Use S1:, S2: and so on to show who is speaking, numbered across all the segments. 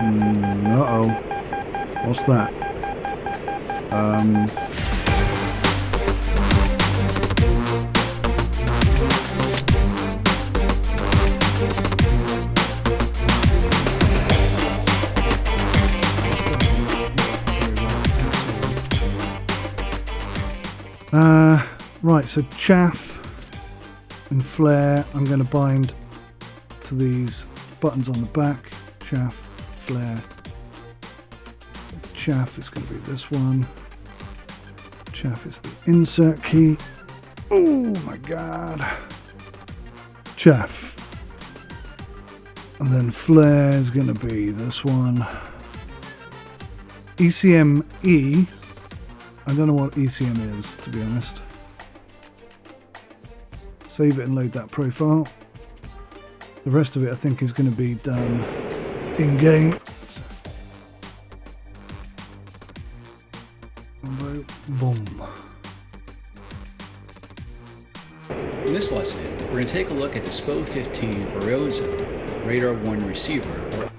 S1: Uh-oh. What's that? Right, so chaff and flare, I'm going to bind to these buttons on the back. Chaff, flare. Chaff is going to be this one. Chaff is the insert key. Oh my god. Chaff. And then flare is going to be this one. ECME. I don't know what ECM is, to be honest. Save it and load that profile. The rest of it I think is going to be done in game. Boom.
S2: In this lesson, we're going to take a look at the Su-27 Verizon Radar 1 receiver.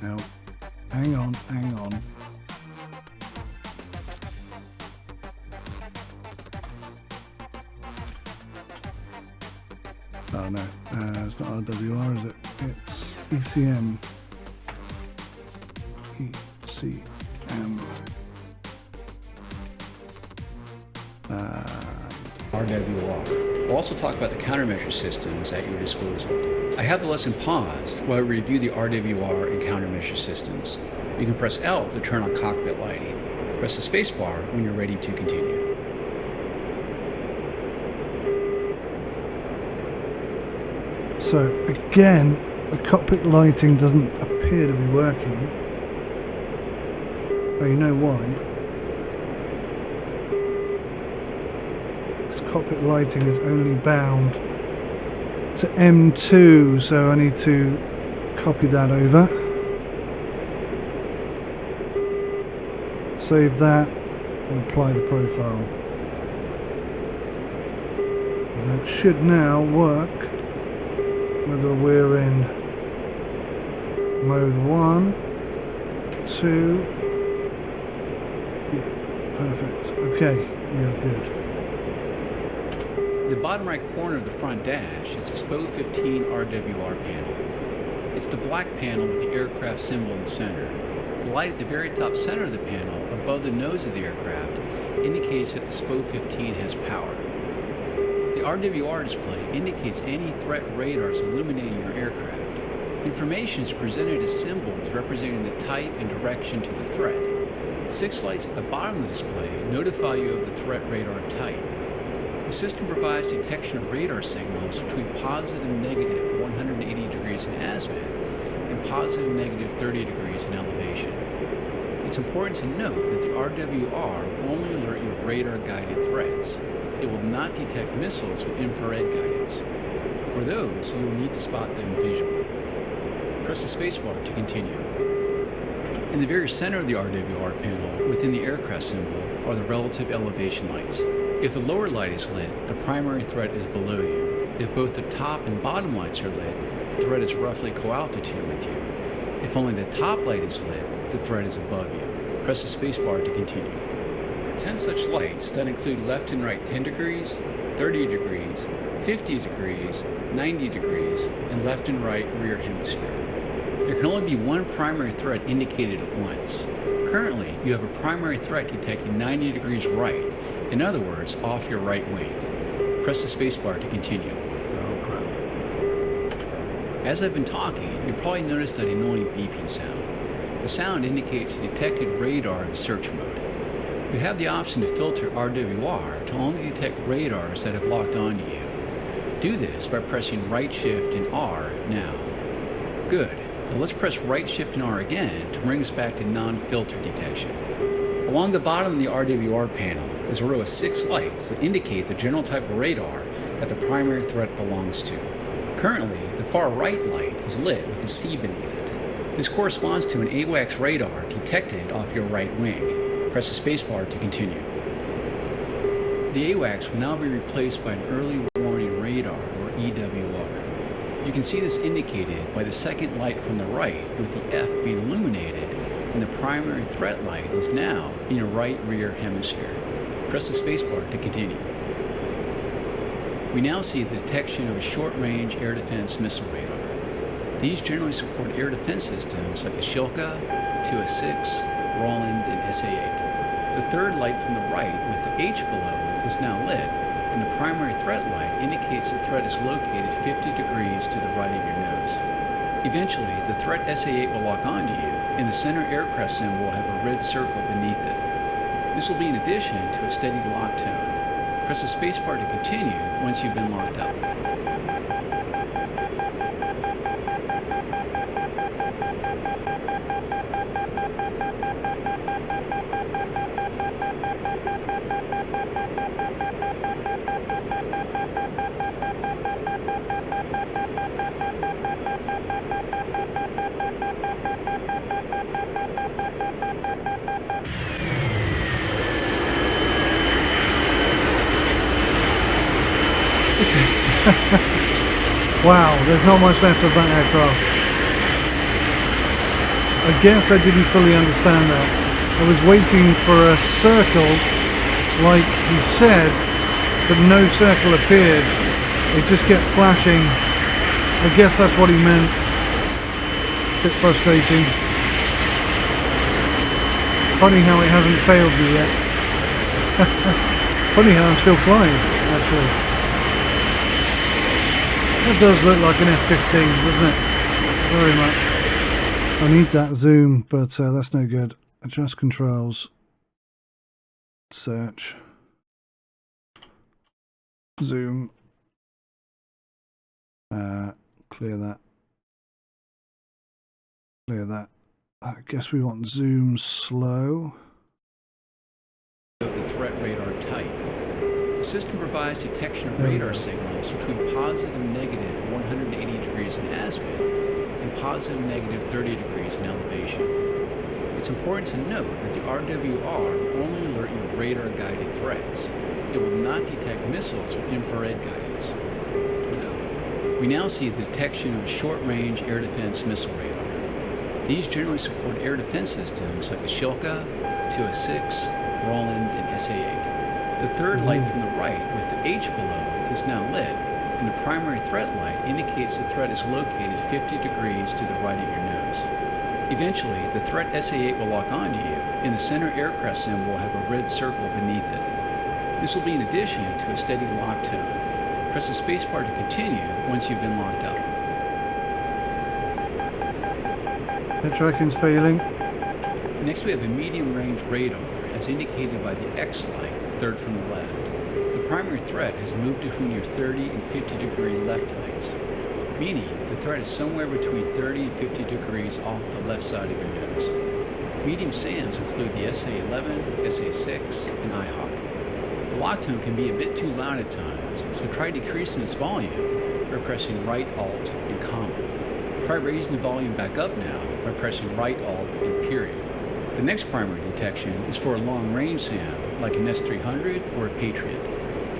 S1: Now, hang on. Oh no, it's not RWR, is it? It's ECM. ECM.
S2: RWR. We'll also talk about the countermeasure systems at your disposal. I have the lesson paused while I review the RWR and countermeasure systems. You can press L to turn on cockpit lighting. Press the spacebar when you're ready to continue.
S1: So again, the cockpit lighting doesn't appear to be working. Oh, you know why? Because cockpit lighting is only bound to M2, so I need to copy that over. Save that and apply the profile. And that should now work. Whether we're in mode 1, 2, yeah, perfect. Okay, we are good.
S2: In the bottom right corner of the front dash is the Su-27 RWR panel. It's the black panel with the aircraft symbol in the center. The light at the very top center of the panel, above the nose of the aircraft, indicates that the Su-27 has power. The RWR display indicates any threat radars illuminating your aircraft. Information is presented as symbols representing the type and direction to the threat. 6 lights at the bottom of the display notify you of the threat radar type. The system provides detection of radar signals between positive and negative 180 degrees in azimuth and positive and negative 30 degrees in elevation. It's important to note that the RWR will only alert you of radar-guided threats. It will not detect missiles with infrared guidance. For those, you will need to spot them visually. Press the spacebar to continue. In the very center of the RWR panel, within the aircraft symbol, are the relative elevation lights. If the lower light is lit, the primary threat is below you. If both the top and bottom lights are lit, the threat is roughly co-altitude with you. If only the top light is lit, the threat is above you. Press the spacebar to continue. 10 such lights that include left and right 10 degrees, 30 degrees, 50 degrees, 90 degrees, and left and right rear hemisphere. There can only be one primary threat indicated at once. Currently, you have a primary threat detecting 90 degrees right, in other words, off your right wing. Press the spacebar to continue. As I've been talking, you probably noticed that annoying beeping sound. The sound indicates a detected radar in search mode. You have the option to filter RWR to only detect radars that have locked onto you. Do this by pressing right shift and R now. Good. Now let's press right shift and R again to bring us back to non-filter detection. Along the bottom of the RWR panel is a row of 6 lights that indicate the general type of radar that the primary threat belongs to. Currently, the far right light is lit with a C beneath it. This corresponds to an AWACS radar detected off your right wing. Press the spacebar to continue. The AWACS will now be replaced by an early warning radar, or EWR. You can see this indicated by the second light from the right, with the F being illuminated, and the primary threat light is now in your right rear hemisphere. Press the spacebar to continue. We now see the detection of a short-range air defense missile radar. These generally support air defense systems like the Shilka, Su-27, Roland, and SA-8. The third light from the right, with the H below it, is now lit, and the primary threat light indicates the threat is located 50 degrees to the right of your nose. Eventually, the threat SA-8 will lock onto you, and the center aircraft symbol will have a red circle beneath it. This will be in addition to a steady lock tone. Press the spacebar to continue once you've been locked up.
S1: Wow, there's not much left of that aircraft. I guess I didn't fully understand that. I was waiting for a circle, like he said, but no circle appeared. It just kept flashing. I guess that's what he meant. Bit frustrating. Funny how it hasn't failed me yet. Funny how I'm still flying, actually. That does look like an F-15, doesn't it? Very much. I need that zoom, but that's no good. Adjust controls. Search. Zoom. Clear that. Clear that. I guess we want zoom slow.
S2: Of the threat radar type. The system provides detection of radar signals between positive and negative 180 degrees in azimuth and positive and negative 30 degrees in elevation. It's important to note that the RWR will only alert you of radar-guided threats. It will not detect missiles with infrared guidance. We now see the detection of a short-range air defense missile radar. These generally support air defense systems like the Shilka, Su-27, Roland, and SA-8. The third light from the right, with the H below it, is now lit, and the primary threat light indicates the threat is located 50 degrees to the right of your nose. Eventually, the threat SA-8 will lock onto you, and the center aircraft symbol will have a red circle beneath it. This will be in addition to a steady lock tone. Press the spacebar to continue once you've been locked up.
S1: Head tracking's failing.
S2: Next we have a medium-range radar, as indicated by the X light, third from the left. The primary threat has moved between your 30 and 50 degree left lights, meaning the threat is somewhere between 30 and 50 degrees off the left side of your nose. Medium SAMs include the SA-11, SA-6, and IHawk. The lock tone can be a bit too loud at times, so try decreasing its volume by pressing right Alt and comma. Try raising the volume back up now by pressing right Alt and period. The next primary detection is for a long-range SAM, like an S-300 or a Patriot.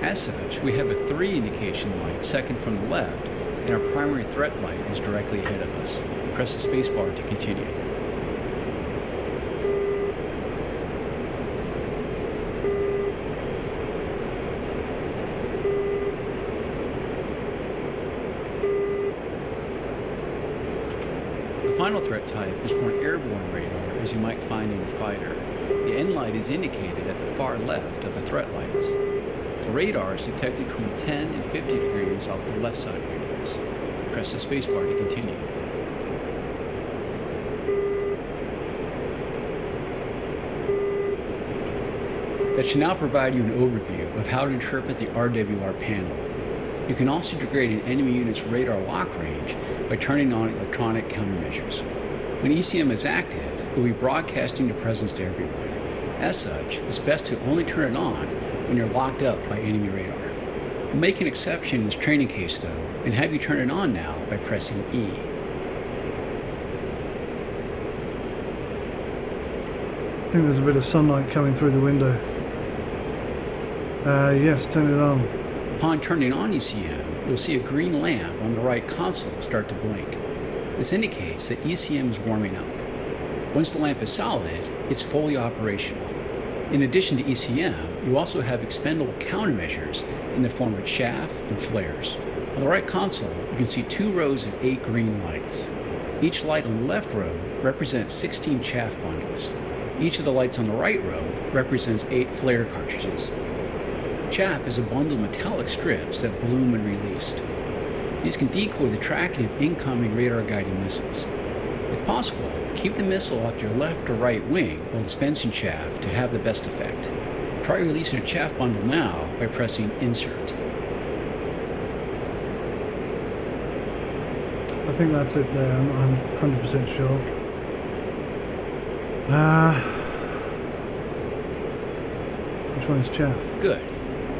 S2: As such, we have a 3 indication light second from the left, and our primary threat light is directly ahead of us. Press the spacebar to continue. The final threat type is for an airborne radar, as you might find in a fighter. The end light is indicated at the far left of the threat lights. The radar is detected between 10 and 50 degrees off the left side of your nose. Press the spacebar to continue. That should now provide you an overview of how to interpret the RWR panel. You can also degrade an enemy unit's radar lock range by turning on electronic countermeasures. When ECM is active, it will be broadcasting your presence to everyone. As such, it's best to only turn it on when you're locked up by enemy radar. We'll make an exception in this training case though, and have you turn it on now by pressing E.
S1: I think there's a bit of sunlight coming through the window. Yes, turn it on.
S2: Upon turning on ECM, you'll see a green lamp on the right console start to blink. This indicates that ECM is warming up. Once the lamp is solid, it's fully operational. In addition to ECM, you also have expendable countermeasures in the form of chaff and flares. On the right console, you can see 2 rows of 8 green lights. Each light on the left row represents 16 chaff bundles. Each of the lights on the right row represents 8 flare cartridges. Chaff is a bundle of metallic strips that bloom when released. These can decoy the tracking of incoming radar-guided missiles. If possible, keep the missile off your left or right wing while dispensing chaff to have the best effect. Try releasing a chaff bundle now by pressing Insert.
S1: I think that's it there. I'm 100% sure. Which one is chaff?
S2: Good.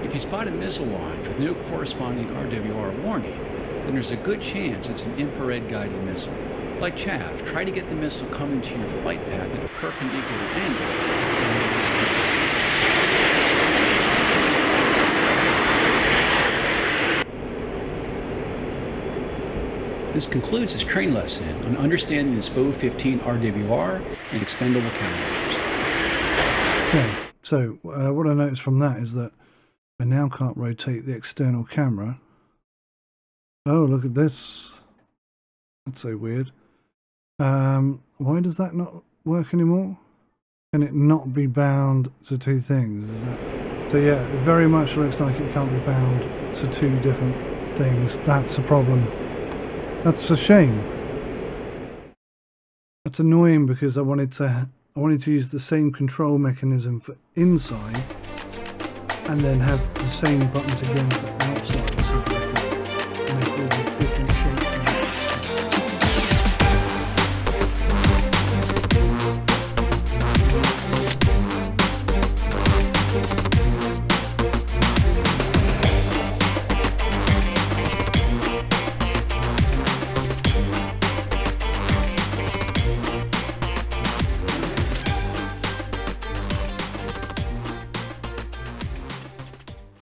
S2: If you spot a missile launch with no corresponding RWR warning, then there's a good chance it's an infrared guided missile. Like chaff, try to get the missile coming to your flight path at a perpendicular angle. This concludes this training lesson on understanding the SPO-15 RWR and expendable countermeasures.
S1: Okay, so what I noticed from that is that I now can't rotate the external camera. Oh, look at this. That's so weird. Why does that not work anymore? Can it not be bound to 2 things? Is that... So yeah, it very much looks like it can't be bound to 2 different things. That's a problem. That's a shame. That's annoying because I wanted to use the same control mechanism for inside and then have the same buttons again for outside so that I could make all the